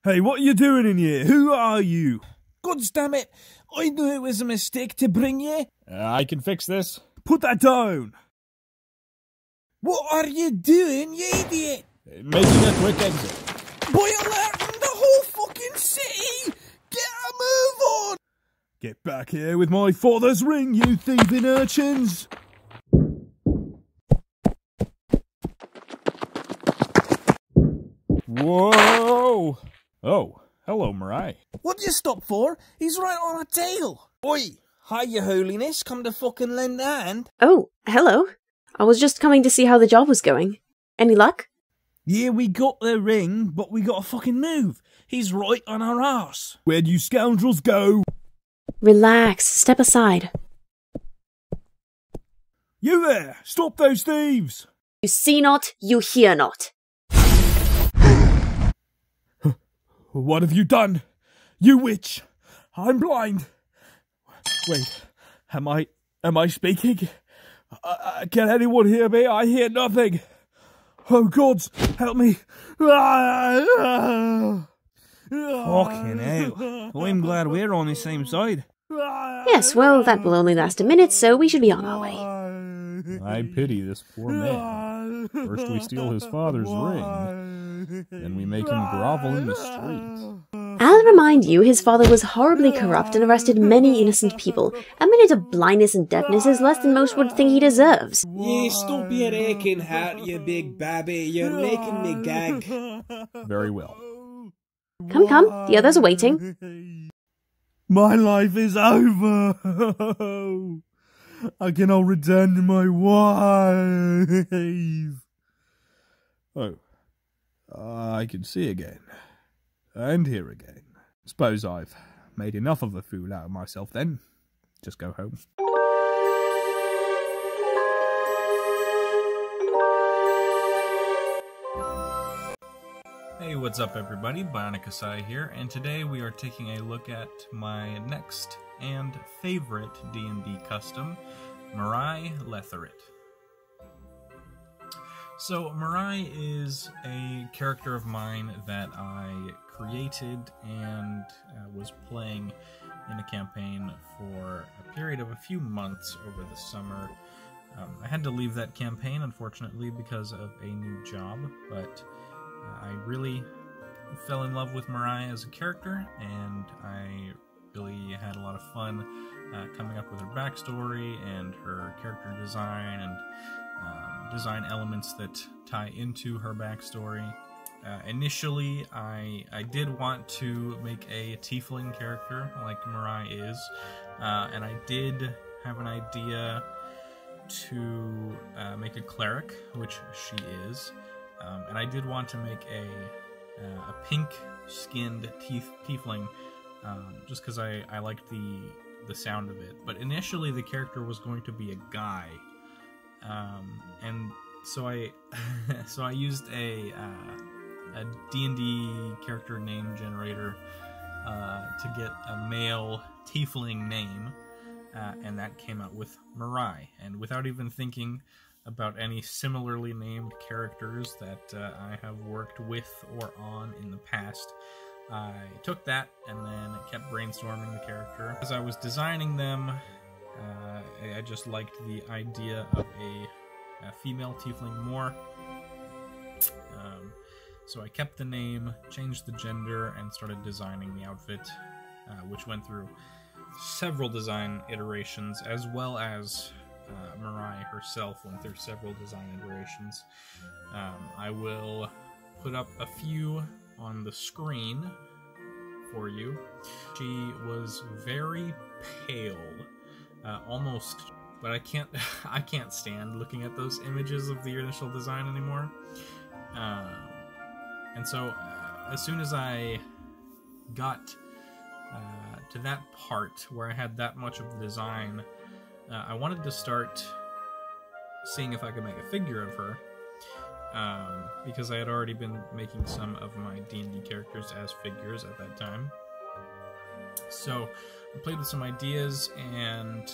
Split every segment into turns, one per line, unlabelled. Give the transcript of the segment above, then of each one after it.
Hey, what are you doing in here? Who are you?
Gods damn it! I knew it was a mistake to bring you.
I can fix this.
Put that down!
What are you doing, you idiot?
Making a quick exit.
Boy alerting the whole fucking city! Get a move on!
Get back here with my father's ring, you thieving urchins!
Whoa! Oh, hello, Merai.
What do you stop for? He's right on our tail. Oi! Hi, your holiness. Come to fucking lend a hand.
Oh, hello. I was just coming to see how the job was going. Any luck?
Yeah, we got the ring, but we gotta fucking move. He's right on our arse.
Where'd you scoundrels go?
Relax. Step aside.
You there! Stop those thieves!
You see not, you hear not.
What have you done? You witch! I'm blind! Wait, am I speaking? Can anyone hear me? I hear nothing! Oh gods, help me!
Fucking hell. I'm glad we're on the same side.
Yes, well, that will only last a minute, so we should be on our way.
I pity this poor man. First we steal his father's ring, then we make him grovel in the street.
I'll remind you, his father was horribly corrupt and arrested many innocent people. A minute of blindness and deafness is less than most would think he deserves.
Yeah, stop your aching heart, you big babby. You're making me gag.
Very well.
Come, the others are waiting.
My life is over! I cannot return to my wife! Oh, I can see again. And hear again. Suppose I've made enough of a fool out of myself then. Just go home.
Hey, what's up everybody? Bionic Asai here, and today we are taking a look at my next and favorite D&D custom, Merai Letherit. So, Merai is a character of mine that I created and was playing in a campaign for a period of a few months over the summer. I had to leave that campaign, unfortunately, because of a new job, but I really fell in love with Merai as a character, and I really had a lot of fun coming up with her backstory and her character design and design elements that tie into her backstory. Initially, I did want to make a tiefling character like Merai is, and I did have an idea to make a cleric, which she is. And I did want to make a pink-skinned tiefling, just because I liked the sound of it. But initially, the character was going to be a guy, and so I used a D&D character name generator to get a male tiefling name, and that came out with Merai. And without even thinking about any similarly named characters that I have worked with or on in the past, I took that and then kept brainstorming the character. As I was designing them, I just liked the idea of a female tiefling more. So I kept the name, changed the gender, and started designing the outfit, which went through several design iterations, as well as Merai herself went through several design iterations. I will put up a few on the screen for you. She was very pale, almost, but I can't stand looking at those images of the initial design anymore. And so, as soon as I got to that part where I had that much of the design, I wanted to start seeing if I could make a figure of her, because I had already been making some of my D&D characters as figures at that time. So I played with some ideas and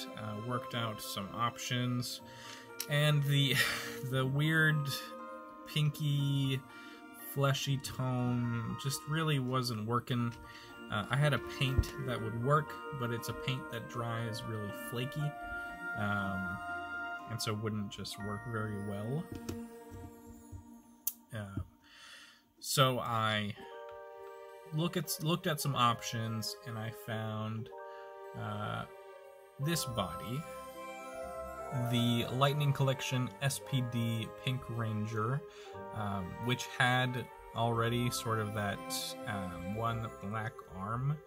worked out some options, and the weird pinky fleshy tone just really wasn't working. I had a paint that would work, but it's a paint that dries really flaky, and so wouldn't just work very well. So I looked at some options, and I found this body, the Lightning Collection SPD Pink Ranger, which had already sort of that one black arm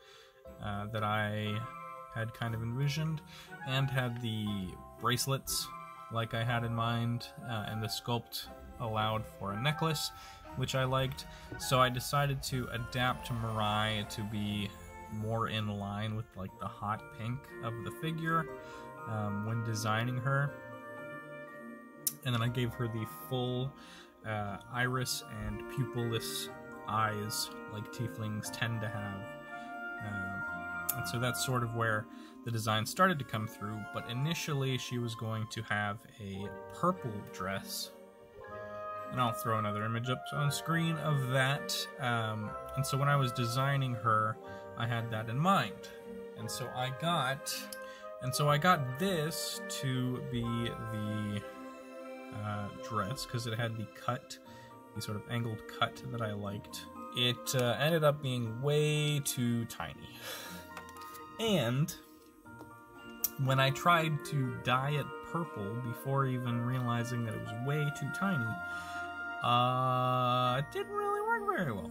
that I had kind of envisioned, and had the bracelets like I had in mind, and the sculpt allowed for a necklace, which I liked. So I decided to adapt Merai to be more in line with like the hot pink of the figure when designing her. And then I gave her the full iris and pupilless eyes like tieflings tend to have. And so that's sort of where the design started to come through, but initially she was going to have a purple dress. And I'll throw another image up on screen of that. And so when I was designing her, I had that in mind. And so I got this to be the dress, because it had the sort of angled cut that I liked. It ended up being way too tiny. And when I tried to dye it purple before even realizing that it was way too tiny, it didn't really work very well.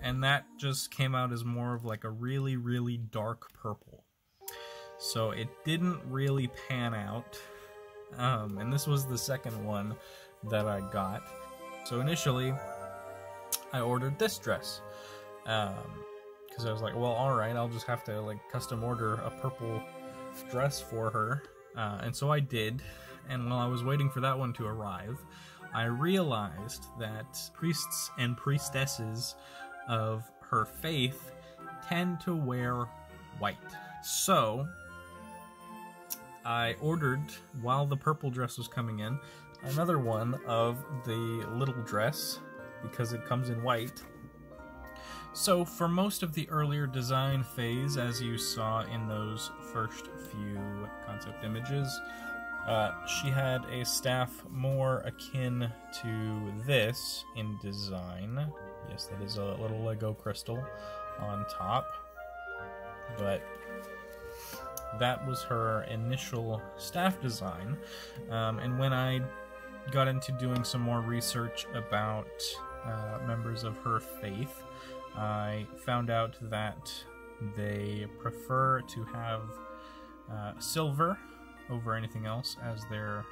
And that just came out as more of like a really, really dark purple. So it didn't really pan out. And this was the second one that I got. So initially, I ordered this dress. Because I was like, well, alright, I'll just have to like custom order a purple dress for her. And so I did. And while I was waiting for that one to arrive, I realized that priests and priestesses of her faith tend to wear white. So I ordered, while the purple dress was coming in, another one of the little dress, because it comes in white. So for most of the earlier design phase, as you saw in those first few concept images, she had a staff more akin to this in design. Yes, that is a little Lego crystal on top. But that was her initial staff design. And when I got into doing some more research about members of her faith, I found out that they prefer to have silver over anything else as their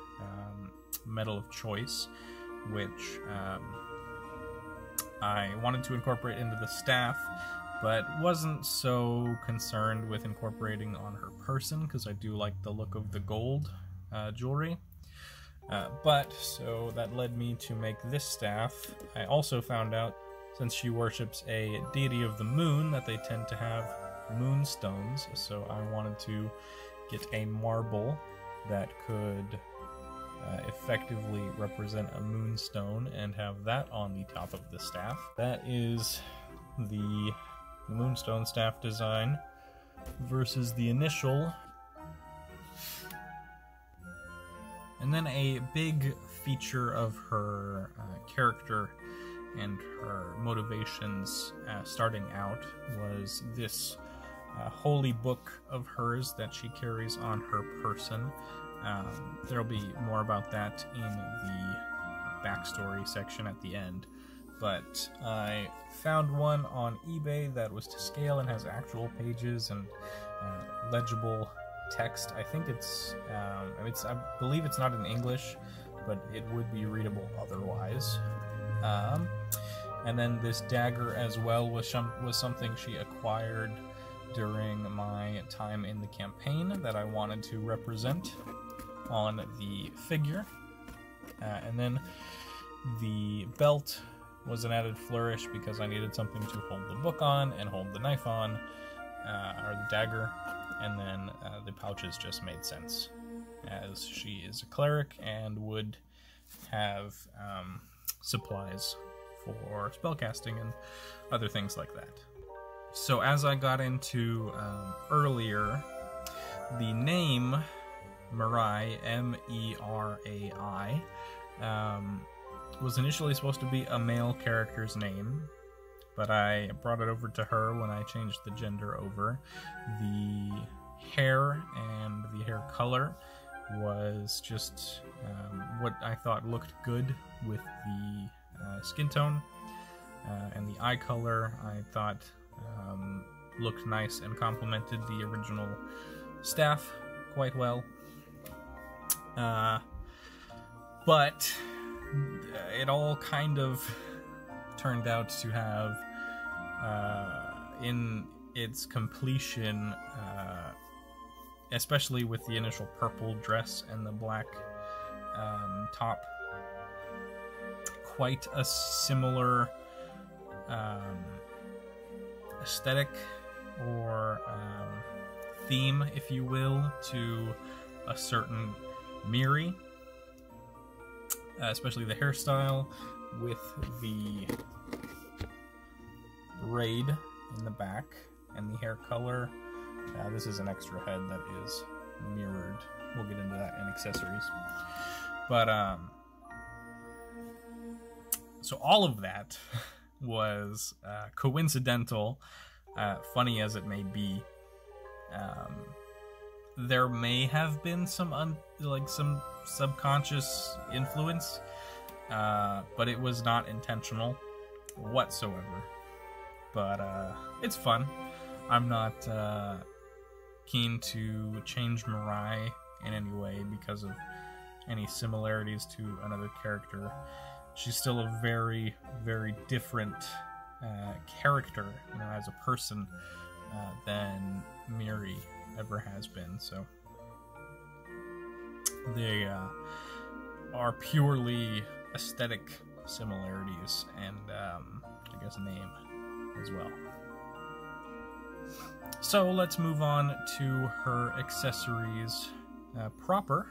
metal of choice, which I wanted to incorporate into the staff, but wasn't so concerned with incorporating on her person, because I do like the look of the gold jewelry. So that led me to make this staff. I also found out, since she worships a deity of the moon, that they tend to have moonstones, so I wanted to get a marble that could effectively represent a moonstone and have that on the top of the staff. That is the moonstone staff design versus the initial. And then a big feature of her character and her motivations starting out was this holy book of hers that she carries on her person. There'll be more about that in the backstory section at the end, but I found one on eBay that was to scale and has actual pages and legible text. I think I believe it's not in English, but it would be readable otherwise. And then this dagger as well was something she acquired during my time in the campaign that I wanted to represent on the figure. And then the belt was an added flourish because I needed something to hold the book on and hold the knife on, or the dagger, and then the pouches just made sense, as she is a cleric and would have supplies for spellcasting and other things like that. So as I got into earlier, the name Merai, M-E-R-A-I, was initially supposed to be a male character's name, but I brought it over to her when I changed the gender over. The hair and the hair color was just what I thought looked good with the skin tone, and the eye color I thought looked nice and complemented the original staff quite well. But it all kind of turned out to have, in its completion, especially with the initial purple dress and the black top, quite a similar aesthetic or theme, if you will, to a certain Merai, especially the hairstyle with the braid in the back and the hair color. This is an extra head that is mirrored. We'll get into that in accessories. But so all of that was coincidental, funny as it may be. There may have been some some subconscious influence, but it was not intentional whatsoever. But it's fun. I'm not keen to change Merai in any way because of any similarities to another character. She's still a very, very different character, you know, as a person than Merai ever has been. So they are purely aesthetic similarities and I guess name as well. So let's move on to her accessories proper.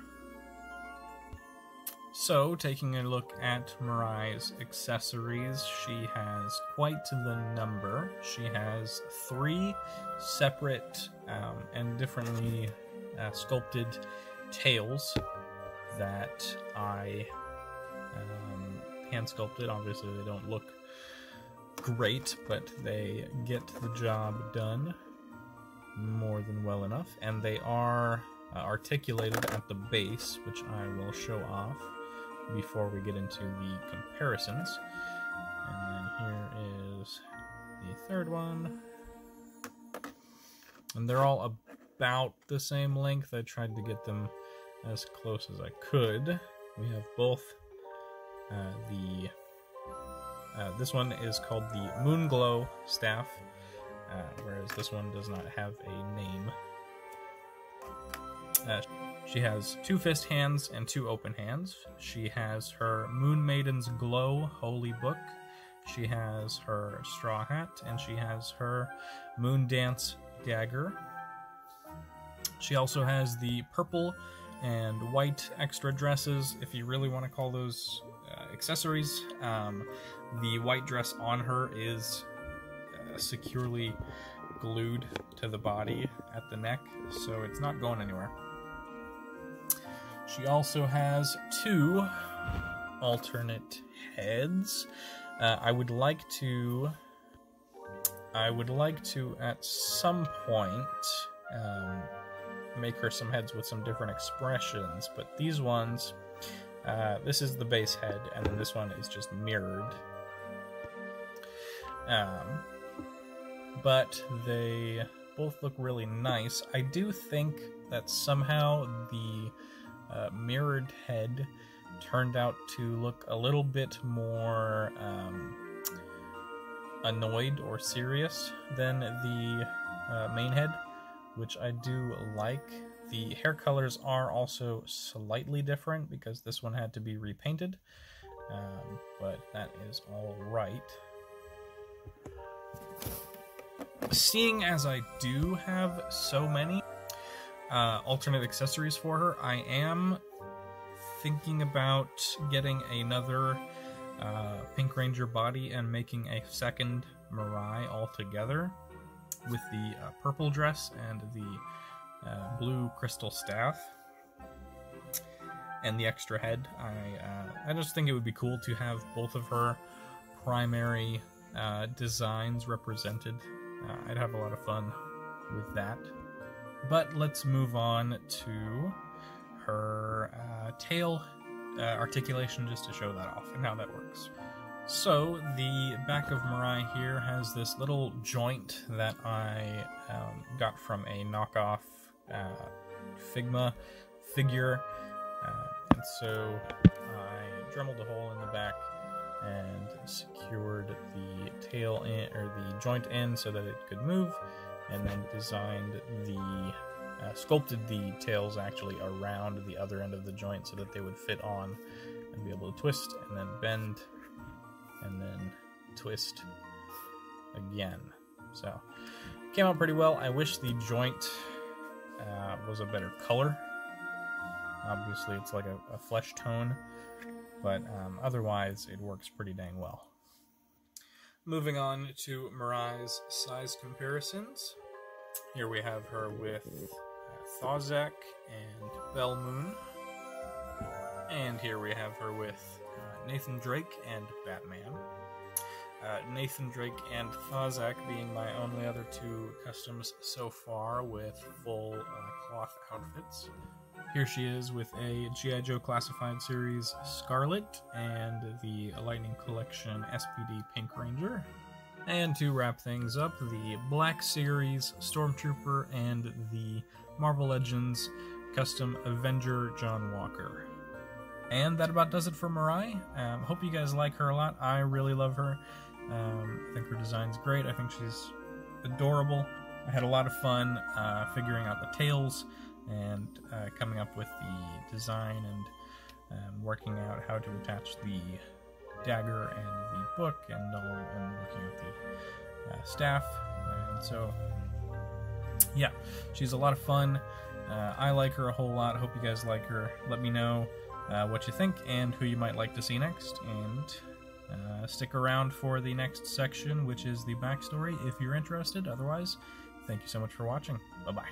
So, taking a look at Merai's accessories, she has quite the number. She has 3 separate and differently sculpted tails that I hand sculpted. Obviously they don't look great, but they get the job done more than well enough, and they are articulated at the base, which I will show off before we get into the comparisons. And then here is the third one, and they're all about the same length. I tried to get them as close as I could. We have both this one is called the Moonglow staff, whereas this one does not have a name. She has 2 fist hands and 2 open hands. She has her Moon Maiden's Glow Holy Book. She has her straw hat, and she has her Moon Dance dagger. She also has the purple and white extra dresses, if you really want to call those accessories. The white dress on her is securely glued to the body at the neck, so it's not going anywhere. She also has 2 alternate heads. I would like to at some point make her some heads with some different expressions, but these ones, this is the base head, and then this one is just mirrored. But they both look really nice. I do think that somehow the mirrored head turned out to look a little bit more annoyed or serious than the main head, which I do like. The hair colors are also slightly different because this one had to be repainted, but that is all right. Seeing as I do have so many alternate accessories for her, I am thinking about getting another Pink Ranger body and making a second Merai altogether with the purple dress and the blue crystal staff and the extra head. I just think it would be cool to have both of her primary designs represented. I'd have a lot of fun with that. But let's move on to her tail articulation, just to show that off and how that works. So the back of Merai here has this little joint that I got from a knockoff Figma figure, and so I dremeled a hole in the back and secured the tail in, or the joint in, so that it could move, and then designed the sculpted the tails actually around the other end of the joint so that they would fit on and be able to twist and then bend and then twist again. So came out pretty well. I wish the joint was a better color. Obviously it's like a flesh tone, but otherwise it works pretty dang well. Moving on to Merai's size comparisons. Here we have her with Thawzek and Belmoon. And here we have her with Nathan Drake and Batman. Nathan Drake and Thawzek being my only other two customs so far with full cloth outfits. Here she is with a G.I. Joe Classified Series Scarlet and the Lightning Collection SPD Pink Ranger. And to wrap things up, the Black Series Stormtrooper and the Marvel Legends Custom Avenger John Walker. And that about does it for Merai. Hope you guys like her a lot. I really love her. I think her design's great. I think she's adorable. I had a lot of fun figuring out the tails and coming up with the design and working out how to attach the dagger and the book and working out the staff. And so, yeah, she's a lot of fun. I like her a whole lot. I hope you guys like her. Let me know what you think and who you might like to see next. And stick around for the next section, which is the backstory, if you're interested. Otherwise, thank you so much for watching. Bye-bye.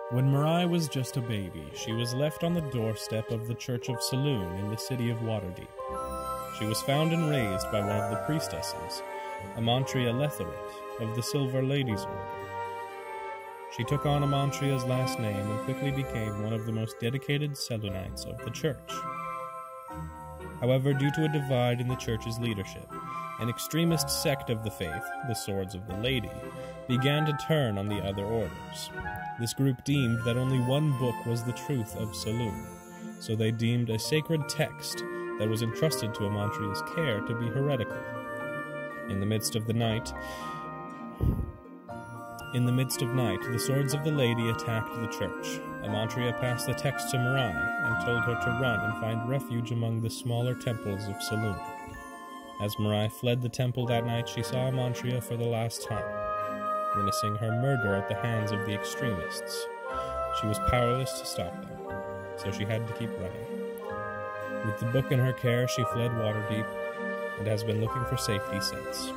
When Merai was just a baby, she was left on the doorstep of the Church of Saloon in the city of Waterdeep. She was found and raised by one of the priestesses, Amantria Letherit, of the Silver Ladies Order. She took on Amantria's last name and quickly became one of the most dedicated Selûnites of the Church. However, due to a divide in the Church's leadership, an extremist sect of the faith, the Swords of the Lady, began to turn on the other orders. This group deemed that only one book was the truth of Saloon, so they deemed a sacred text that was entrusted to Amantria's care to be heretical. In the midst of night, the Swords of the Lady attacked the church. Amantria passed the text to Merai and told her to run and find refuge among the smaller temples of Saloon. As Merai fled the temple that night, she saw Amantria for the last time, witnessing her murder at the hands of the extremists. She was powerless to stop them, so she had to keep running. With the book in her care, she fled Waterdeep and has been looking for safety since.